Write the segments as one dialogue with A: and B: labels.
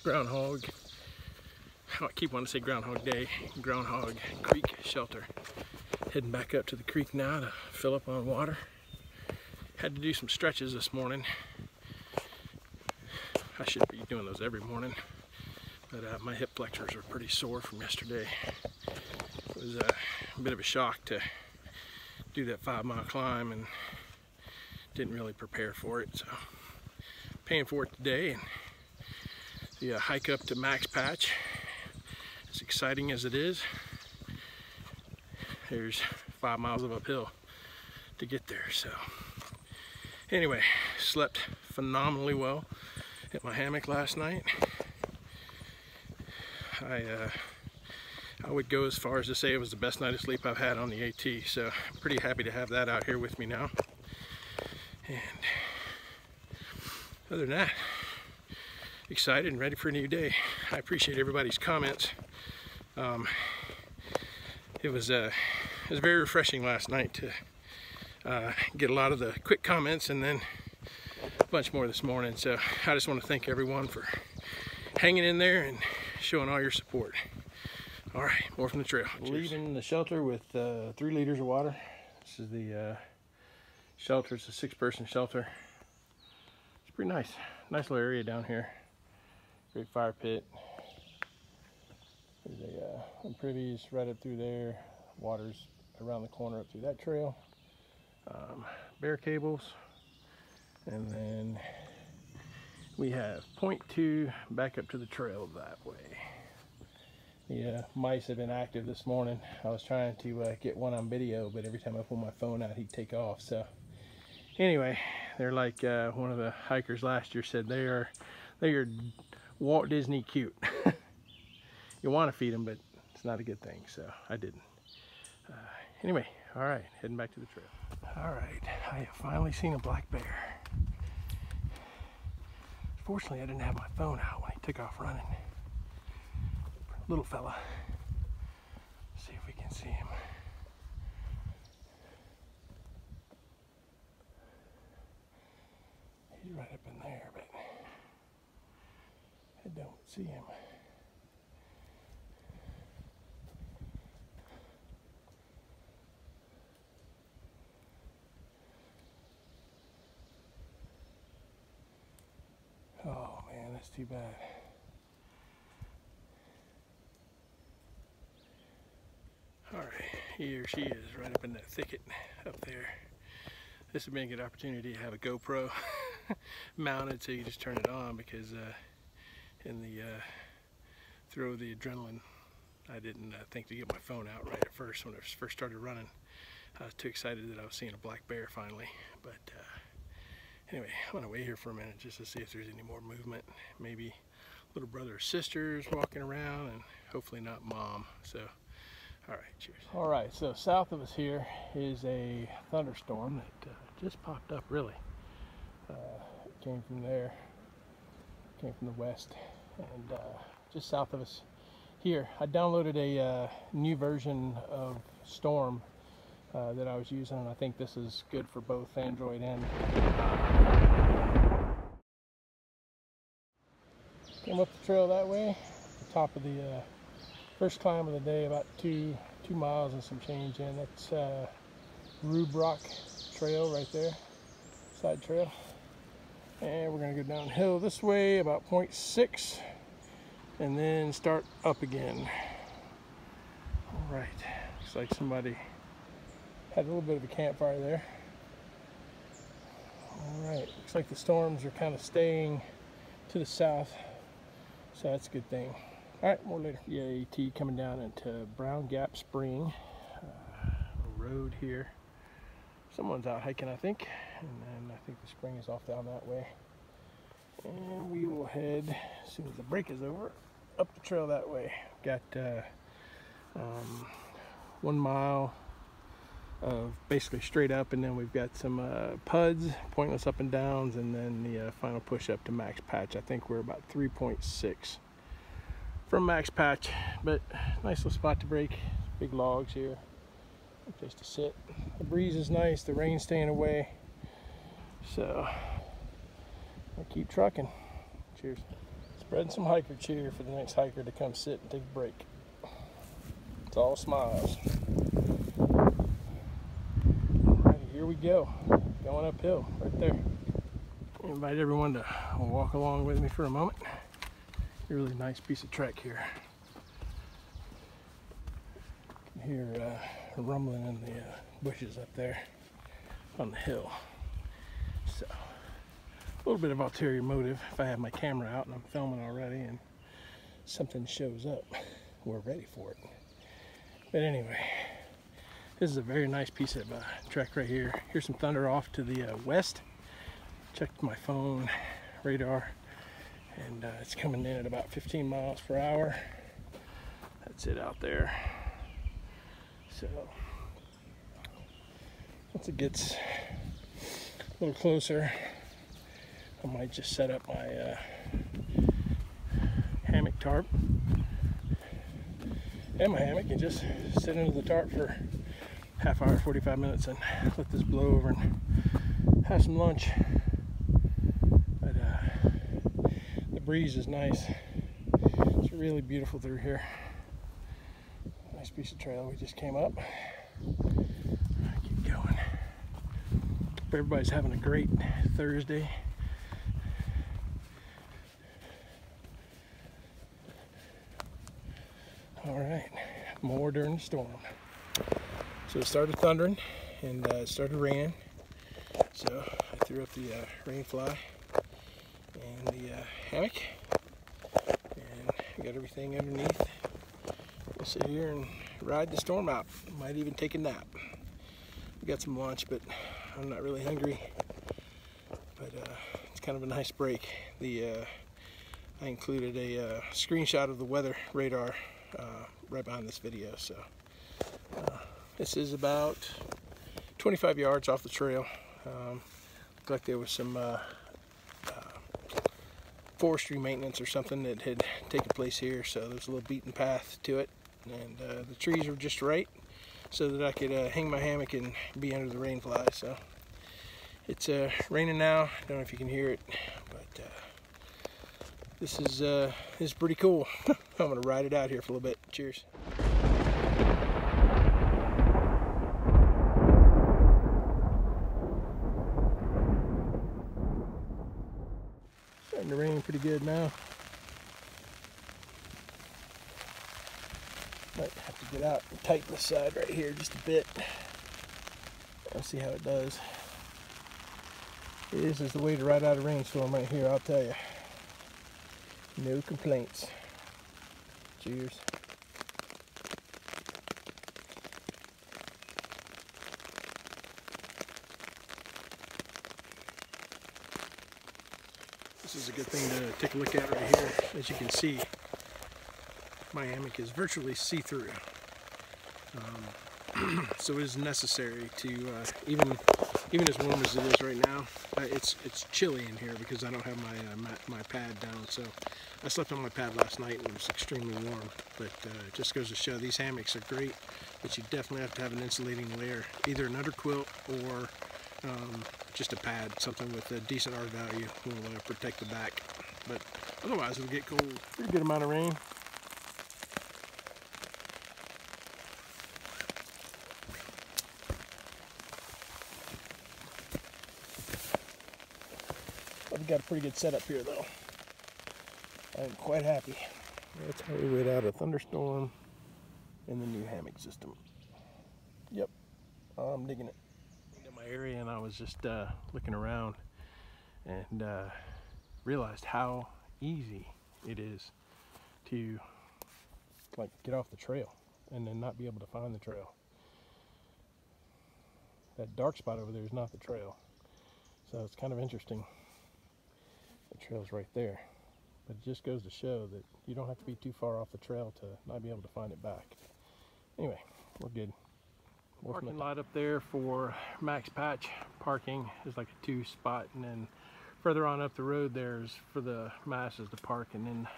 A: Groundhog, I keep wanting to say Groundhog Day, Groundhog Creek shelter. Heading back up to the creek now to fill up on water. Had to do some stretches this morning. I should be doing those every morning, but my hip flexors are pretty sore from yesterday. It was a bit of a shock to do that 5-mile climb and didn't really prepare for it, so paying for it today. And the hike up to Max Patch, as exciting as it is, there's 5 miles of uphill to get there. So anyway, slept phenomenally well at my hammock last night. I would go as far as to say it was the best night of sleep I've had on the AT, so I'm pretty happy to have that out here with me now. And other than that, excited and ready for a new day. I appreciate everybody's comments. It was very refreshing last night to get a lot of the quick comments and then a bunch more this morning. So I just want to thank everyone for hanging in there and showing all your support. All right, more from the trail. Cheers. Leaving the shelter with 3 liters of water. This is the shelter. It's a 6-person shelter. It's pretty nice. Nice little area down here. Great fire pit. There's some privies right up through there. Water's around the corner up through that trail. Bear cables. And then we have 0.2 back up to the trail that way. The mice have been active this morning. I was trying to get one on video, but every time I pull my phone out, he'd take off. So anyway, they're like one of the hikers last year said, they are Walt Disney cute. You want to feed them, but it's not a good thing, so I didn't. Anyway, all right, heading back to the trail. All right, I have finally seen a black bear. Fortunately, I didn't have my phone out when he took off running. Little fella. Let's see if we can see him. He's right up in there, but I don't see him. Oh man, that's too bad. All right, he or she is right up in that thicket up there. This would be a good opportunity to have a GoPro mounted so you just turn it on, because in the throw of the adrenaline, I didn't think to get my phone out right at first when I first started running. I was too excited that I was seeing a black bear finally. But anyway, I'm gonna wait here for a minute just to see if there's any more movement. Maybe little brother or sisters walking around, and hopefully not mom. So. All right, cheers. All right, so south of us here is a thunderstorm that just popped up, really. It came from there, came from the west, and just south of us here. I downloaded a new version of Storm that I was using, and I think this is good for both Android and... Came up the trail that way, the top of the first climb of the day, about two miles and some change in. That's Rock Trail right there, side trail. And we're gonna go downhill this way about 0.6 and then start up again. All right, looks like somebody had a little bit of a campfire there. All right, looks like the storms are kind of staying to the south, so that's a good thing. All right, more later. The AT coming down into Brown Gap Spring. A road here. Someone's out hiking, I think. And then I think the spring is off down that way. And we will head, as soon as the break is over, up the trail that way. Got 1 mile of basically straight up, and then we've got some PUDs, pointless up and downs, and then the final push up to Max Patch. I think we're about 3.6 from Max Patch, but nice little spot to break. Big logs here, good place to sit. The breeze is nice, the rain's staying away, so I'll keep trucking. Cheers. Spreading some hiker cheer for the next hiker to come sit and take a break. It's all smiles. Alrighty, here we go. Going uphill right there. I invite everyone to walk along with me for a moment. A really nice piece of trek here. You can hear rumbling in the bushes up there on the hill. So, a little bit of ulterior motive. If I have my camera out and I'm filming already and something shows up, we're ready for it. But anyway, this is a very nice piece of trek right here. Here's some thunder off to the west. Checked my phone radar, and it's coming in at about 15 miles per hour. That's it out there. So once it gets a little closer, I might just set up my hammock tarp and my hammock and just sit under the tarp for half hour, 45 minutes and let this blow over and have some lunch. But the breeze is nice. It's really beautiful through here. Nice piece of trail we just came up. Keep going. Hope everybody's having a great Thursday. Alright, more during the storm. So it started thundering and it started raining. So I threw up the rain fly and the hammock and got everything underneath. We'll sit here and ride the storm out. Might even take a nap. We got some lunch, but I'm not really hungry. But it's kind of a nice break. I included a screenshot of the weather radar right behind this video. So this is about 25 yards off the trail. Looked like there was some forestry maintenance or something that had taken place here, so there's a little beaten path to it, and the trees were just right so that I could hang my hammock and be under the rain fly. So it's raining now. I don't know if you can hear it, but this is pretty cool. I'm gonna ride it out here for a little bit. Cheers. Starting to rain pretty good now. Might have to get out and tighten the side right here just a bit. I'll see how it does. This is the way to ride out a rainstorm right here, I'll tell you. No complaints. Cheers. This is a good thing to take a look at right here. As you can see, my hammock is virtually see-through. So it is necessary to, even as warm as it is right now, it's chilly in here because I don't have my pad down. So I slept on my pad last night and it was extremely warm. But it just goes to show these hammocks are great, but you definitely have to have an insulating layer, either an underquilt or just a pad, something with a decent R value will protect the back. But otherwise it'll get cold. Pretty good amount of rain. I've got a pretty good setup here though. I'm quite happy. That's how we wait out a thunderstorm in the new hammock system. Yep, I'm digging it. Into my area and I was just looking around and realized how easy it is to like get off the trail and then not be able to find the trail. That dark spot over there is not the trail. So it's kind of interesting. The trail's right there. But it just goes to show that you don't have to be too far off the trail to not be able to find it back. Anyway, we're good. Parking lot up there for max patch parking is like a 2-spot, and then further on up the road there's for the masses to park, and then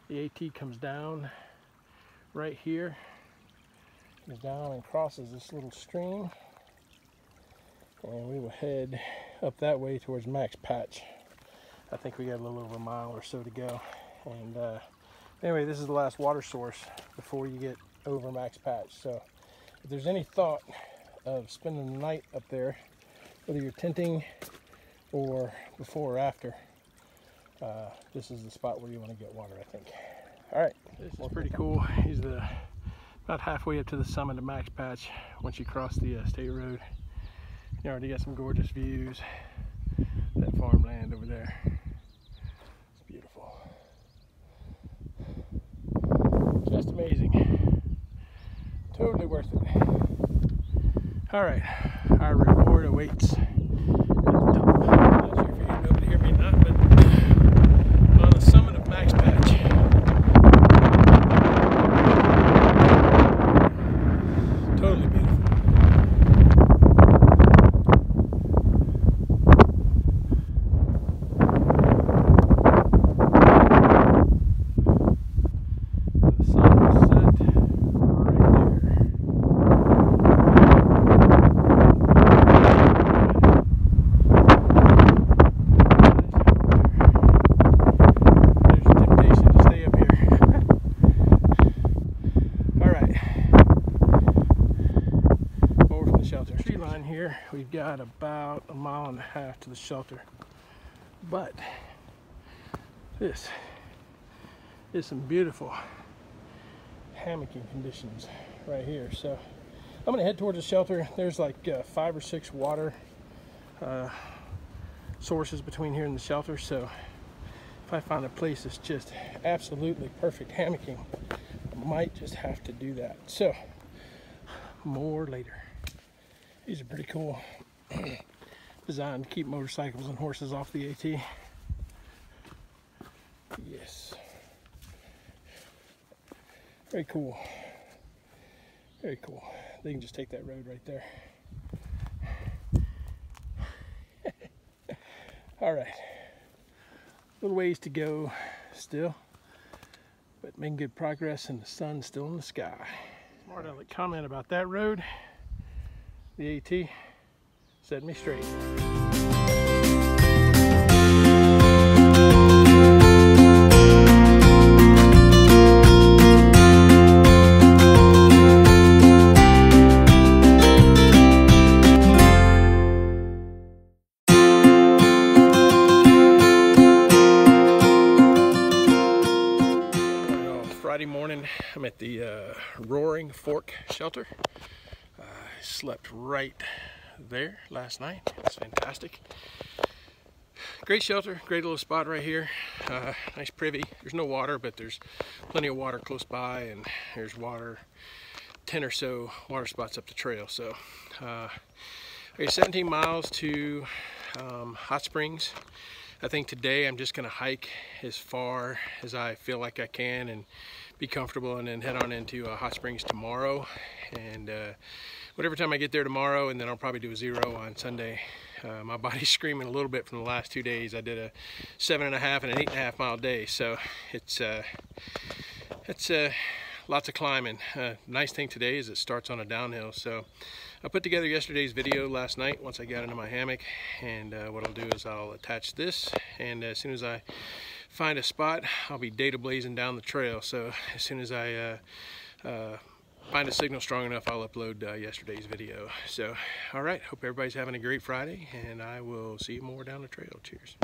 A: the AT comes down right here, goes down and crosses this little stream, and we will head up that way towards max patch. I think we got a little over a mile or so to go, And anyway, this is the last water source before you get over max patch. So if there's any thought of spending the night up there, whether you're tenting or before or after, this is the spot where you want to get water, I think. All right, this is pretty cool. He's about halfway up to the summit of max patch. Once you cross the state road, you already got some gorgeous views. That farmland over there. It's beautiful. Just amazing. Totally worth it. All right, our reward awaits at the top. Not sure if you're gonna be able to hear me or not, but on the summit of max patch. Totally beautiful. Here we've got about 1.5 miles to the shelter, but this is some beautiful hammocking conditions right here. So I'm gonna head towards the shelter. There's like 5 or 6 water sources between here and the shelter, so if I find a place that's just absolutely perfect hammocking, I might just have to do that. So more later. These are pretty cool. Designed to keep motorcycles and horses off the AT. Yes. Very cool. Very cool. They can just take that road right there. All right. Little ways to go still, but making good progress, and the sun's still in the sky. Smart aleck comment about that road. The AT set me straight. Friday morning, I'm at the Roaring Fork shelter. Slept right there last night. It's fantastic. Great shelter, great little spot right here. Nice privy. There's no water, but there's plenty of water close by, and there's water, 10 or so water spots up the trail. So okay, 17 miles to Hot Springs. I think today I'm just gonna hike as far as I feel like I can and be comfortable, and then head on into Hot Springs tomorrow. And whatever time I get there tomorrow, and then I'll probably do a 0 on Sunday. My body's screaming a little bit from the last 2 days. I did a 7.5 and an 8.5 mile day, so it's lots of climbing. Nice thing today is it starts on a downhill. So I put together yesterday's video last night once I got into my hammock, and what I'll do is I'll attach this, and as soon as I find a spot, I'll be data blazing down the trail. So as soon as I find a signal strong enough, I'll upload yesterday's video. So all right, hope everybody's having a great Friday, and I will see you more down the trail. Cheers.